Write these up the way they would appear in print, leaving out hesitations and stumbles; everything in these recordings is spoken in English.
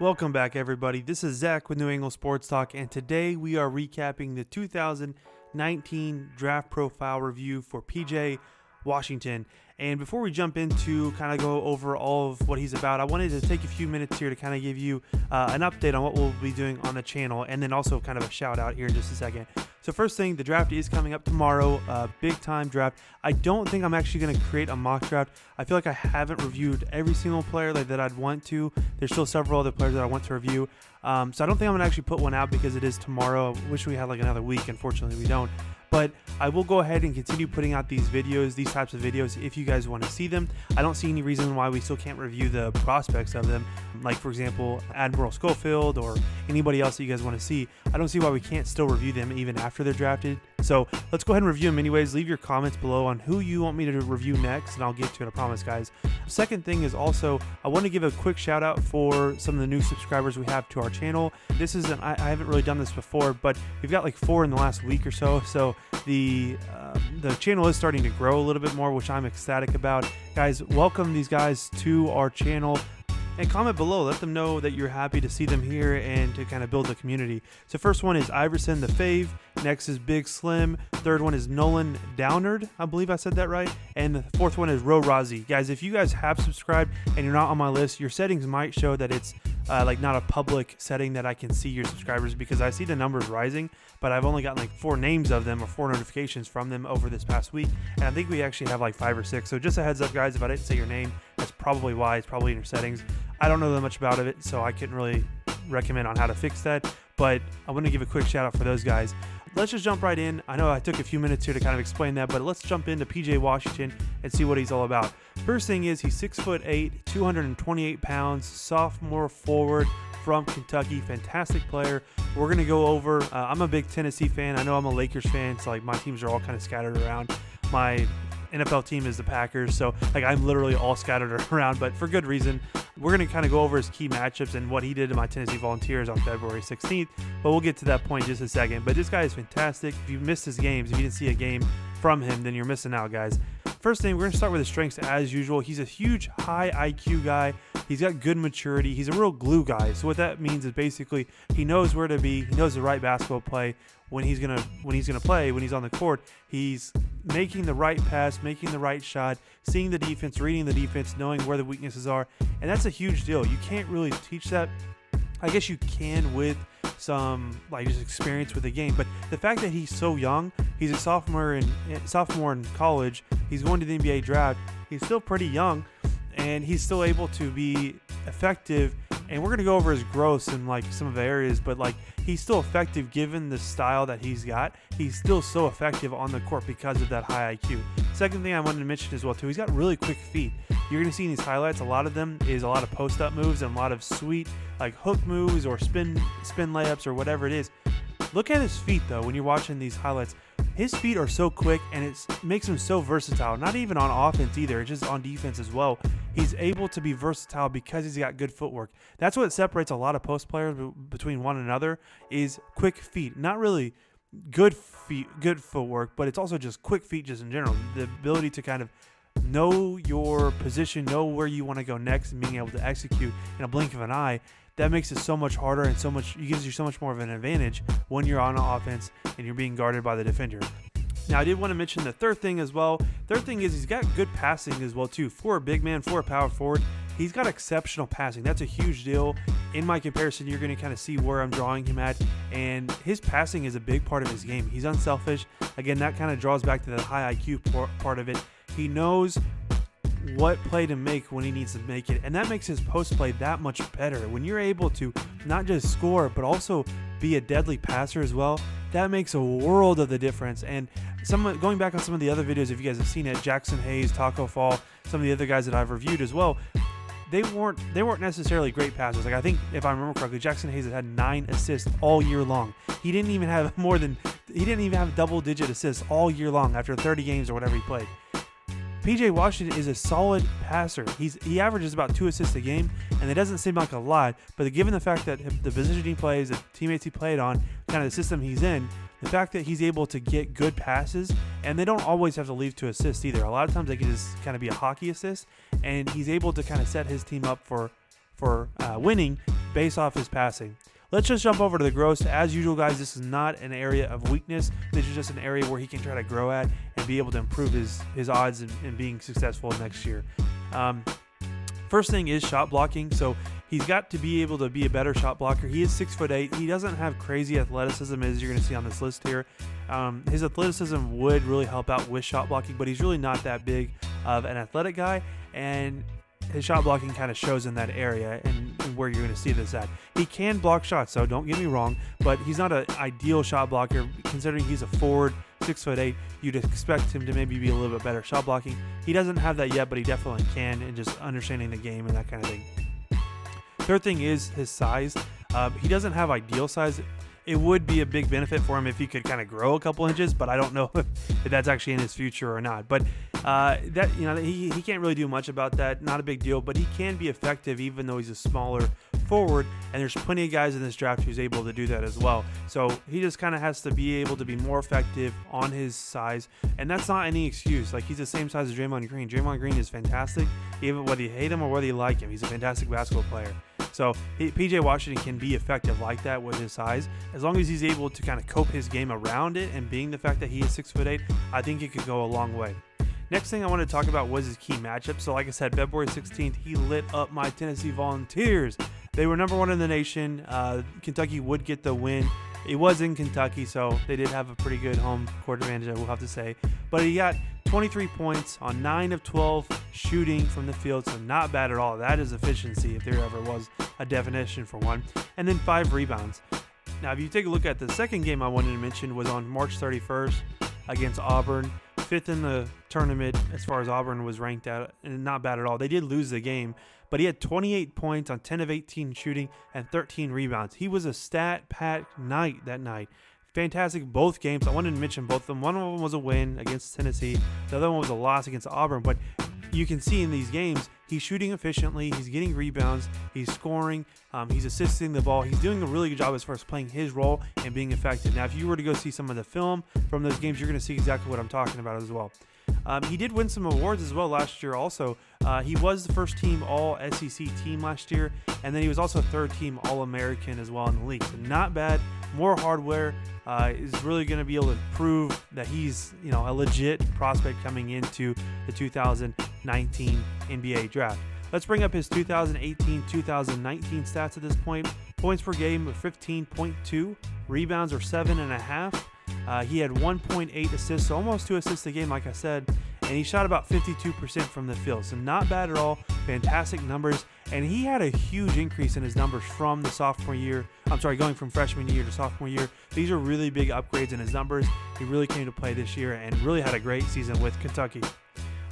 Welcome back, everybody. This is Zach with New England Sports Talk, and today we are recapping the 2019 draft profile review for PJ Washington. And before we jump into kind of go over all of what he's about, I wanted to take a few minutes here to kind of give you an update on what we'll be doing on the channel, and then also kind of a shout out here in just a second. So first thing, the draft is coming up tomorrow, big time draft. I don't think I'm actually going to create a mock draft. I feel like I haven't reviewed every single player that I'd want to. There's still several other players that I want to review. So I don't think I'm going to actually put one out because it is tomorrow. I wish we had like another week. Unfortunately, we don't. But I will go ahead and continue putting out these videos, these types of videos, if you guys want to see them. I don't see any reason why we still can't review the prospects of them. Like, for example, Admiral Schofield or anybody else that you guys want to see. I don't see why we can't still review them even after they're drafted. So let's go ahead and review them anyways. Leave your comments below on who you want me to review next, and I'll get to it, I promise, guys. Second thing is also, I want to give a quick shout out for some of the new subscribers we have to our channel. This isn't, I haven't really done this before, but we've got like 4 in the last week or so. So the channel is starting to grow a little bit more, which I'm ecstatic about. Guys, welcome these guys to our channel. And comment below, let them know that you're happy to see them here and to kind of build the community. So first one is Iverson the Fave, next is Big Slim, third one is Nolan Downard, I believe I said that right, and the fourth one is Ro Razi. Guys, if you guys have subscribed and you're not on my list, your settings might show that it's like not a public setting that I can see your subscribers, because I see the numbers rising, but I've only gotten like 4 names of them or 4 notifications from them over this past week, and I think we actually have like 5 or 6. So just a heads up, guys, if I didn't say your name, that's probably why. It's probably in your settings. I don't know that much about it, so I couldn't really recommend on how to fix that, but I want to give a quick shout out for those guys. Let's just jump right in. I know I took a few minutes here to kind of explain that, but let's jump into PJ Washington and see what he's all about. First thing is, he's 6'8", 228 pounds, sophomore forward from Kentucky, fantastic player. We're going to go over, I'm a big Tennessee fan. I know I'm a Lakers fan, so like my teams are all kind of scattered around. My NFL team is the Packers, so like I'm literally all scattered around, but for good reason. We're going to kind of go over his key matchups and what he did to my Tennessee Volunteers on February 16th, but we'll get to that point in just a second. But this guy is fantastic. If you missed his games, if you didn't see a game from him, then you're missing out, guys. First thing, we're going to start with his strengths as usual. He's a huge, high IQ guy. He's got good maturity. He's a real glue guy. So what that means is basically he knows where to be. He knows the right basketball play when he's gonna play, when he's on the court. He's making the right pass, making the right shot, seeing the defense, reading the defense, knowing where the weaknesses are, and that's a huge deal. You can't really teach that. I guess you can with some like just experience with the game, but the fact that he's so young, he's a sophomore in college, he's going to the NBA draft, he's still pretty young, and he's still able to be effective. And we're going to go over his growths in like some of the areas, but like he's still effective given the style that he's got. He's still so effective on the court because of that high IQ. Second thing I wanted to mention as well too, he's got really quick feet. You're going to see in these highlights, a lot of them is a lot of post-up moves and a lot of sweet like hook moves or spin layups or whatever it is. Look at his feet though when you're watching these highlights. His feet are so quick, and it makes him so versatile. Not even on offense either, just on defense as well. He's able to be versatile because he's got good footwork. That's what separates a lot of post players between one another, is quick feet. Not really good feet, good footwork, but it's also just quick feet just in general. The ability to kind of know your position, know where you want to go next, and being able to execute in a blink of an eye. That makes it so much harder and it gives you so much more of an advantage when you're on offense and you're being guarded by the defender. Now, I did want to mention the third thing as well. Third thing is he's got good passing as well too. For a big man, for a power forward, he's got exceptional passing. That's a huge deal. In my comparison, you're going to kind of see where I'm drawing him at, and his passing is a big part of his game. He's unselfish. Again, that kind of draws back to the high IQ part of it. He knows what play to make when he needs to make it, and that makes his post play that much better. When you're able to not just score but also be a deadly passer as well, that makes a world of the difference. And going back on some of the other videos, if you guys have seen it, Jackson Hayes, Taco Fall, some of the other guys that I've reviewed as well, they weren't necessarily great passers. Like, I think if I remember correctly, Jackson Hayes had 9 assists all year long. He didn't even have double-digit assists all year long after 30 games or whatever he played. PJ Washington is a solid passer. He averages about 2 assists a game, and it doesn't seem like a lot, but given the fact that the position he plays, the teammates he played on, kind of the system he's in, the fact that he's able to get good passes, and they don't always have to lead to assists either. A lot of times they can just kind of be a hockey assist, and he's able to kind of set his team up for for winning based off his passing. Let's just jump over to the gross. As usual, guys, this is not an area of weakness. This is just an area where he can try to grow at and be able to improve his odds in being successful next year. First thing is shot blocking. So he's got to be able to be a better shot blocker. He is 6'8". He doesn't have crazy athleticism, as you're going to see on this list here. His athleticism would really help out with shot blocking, but he's really not that big of an athletic guy, and his shot blocking kind of shows in that area and where you're going to see this at. He can block shots, so don't get me wrong, but he's not an ideal shot blocker. Considering he's a forward, 6'8", you'd expect him to maybe be a little bit better shot blocking. He doesn't have that yet, but he definitely can, and just understanding the game and that kind of thing. Third thing is his size. He doesn't have ideal size. It would be a big benefit for him if he could kind of grow a couple inches, but I don't know if that's actually in his future or not. But he can't really do much about that. Not a big deal, but he can be effective even though he's a smaller forward, and there's plenty of guys in this draft who's able to do that as well. So he just kind of has to be able to be more effective on his size, and that's not any excuse. Like, he's the same size as Draymond Green. Draymond Green is fantastic, even whether you hate him or whether you like him. He's a fantastic basketball player. So PJ Washington can be effective like that with his size. As long as he's able to kind of cope his game around it, and being the fact that he is 6'8", I think it could go a long way. Next thing I want to talk about was his key matchup. So like I said, February 16th, he lit up my Tennessee Volunteers. They were number 1 in the nation. Kentucky would get the win. It was in Kentucky, so they did have a pretty good home court advantage, I will have to say. But he got 23 points on 9 of 12 shooting from the field, so not bad at all. That is efficiency, if there ever was a definition for one. And then 5 rebounds. Now, if you take a look at the second game I wanted to mention, was on March 31st against Auburn. 5th in the tournament as far as Auburn was ranked out, and not bad at all. They did lose the game, but he had 28 points on 10 of 18 shooting and 13 rebounds. He was a stat-packed night that night. Fantastic both games. I wanted to mention both of them. One of them was a win against Tennessee. The other one was a loss against Auburn, but you can see in these games, he's shooting efficiently, he's getting rebounds, he's scoring, he's assisting the ball. He's doing a really good job as far as playing his role and being effective. Now, if you were to go see some of the film from those games, you're going to see exactly what I'm talking about as well. He did win some awards as well last year also. He was the first team All-SEC team last year, and then he was also third team All-American as well in the league. So not bad. More hardware is really going to be able to prove that he's, a legit prospect coming into the 2019 NBA draft. Let's bring up his 2018-2019 stats at this point. Points per game of 15.2, rebounds are 7.5. He had 1.8 assists, so almost 2 assists a game, like I said, and he shot about 52% from the field, so not bad at all. Fantastic numbers, and he had a huge increase in his numbers from the sophomore year. Going from freshman year to sophomore year. These are really big upgrades in his numbers. He really came to play this year and really had a great season with Kentucky.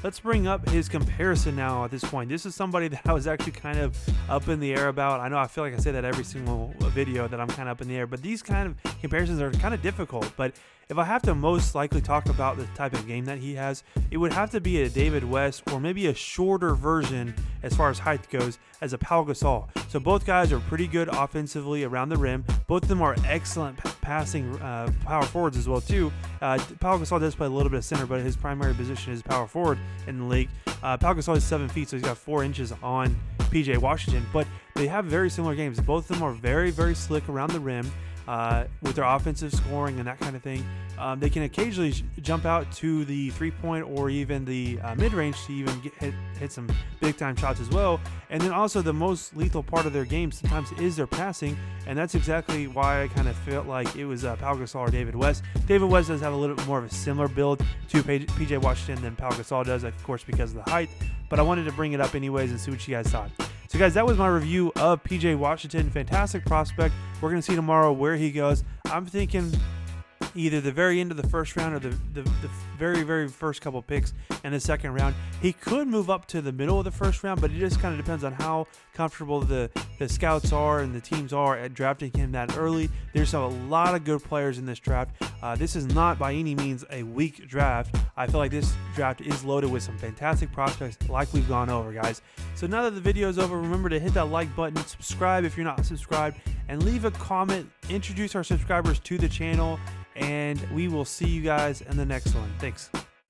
Let's bring up his comparison now at this point. This is somebody that I was actually kind of up in the air about. I know I feel like I say that every single video that I'm kind of up in the air, but these kind of comparisons are kind of difficult. But if I have to most likely talk about the type of game that he has, it would have to be a David West or maybe a shorter version as far as height goes as a Pau Gasol. So both guys are pretty good offensively around the rim. Both of them are excellent passing power forwards as well too. Pau Gasol does play a little bit of center, but his primary position is power forward in the league. Pau Gasol is 7 feet, so he's got 4 inches on PJ Washington, but they have very similar games. Both of them are very, very slick around the rim. With their offensive scoring and that kind of thing. They can occasionally jump out to the three-point or even the mid-range to even hit some big-time shots as well. And then also the most lethal part of their game sometimes is their passing, and that's exactly why I kind of felt like it was Pau Gasol or David West. David West does have a little bit more of a similar build to PJ Washington than Pau Gasol does, of course, because of the height. But I wanted to bring it up anyways and see what you guys thought. So guys, that was my review of PJ Washington. Fantastic prospect. We're going to see tomorrow where he goes. I'm thinking either the very end of the first round or the very, very first couple picks in the second round. He could move up to the middle of the first round, but it just kind of depends on how comfortable the scouts are and the teams are at drafting him that early. There's a lot of good players in this draft. This is not by any means a weak draft. I feel like this draft is loaded with some fantastic prospects like we've gone over, guys. So now that the video is over, remember to hit that like button, subscribe if you're not subscribed, and leave a comment. Introduce our subscribers to the channel, and we will see you guys in the next one. Thanks.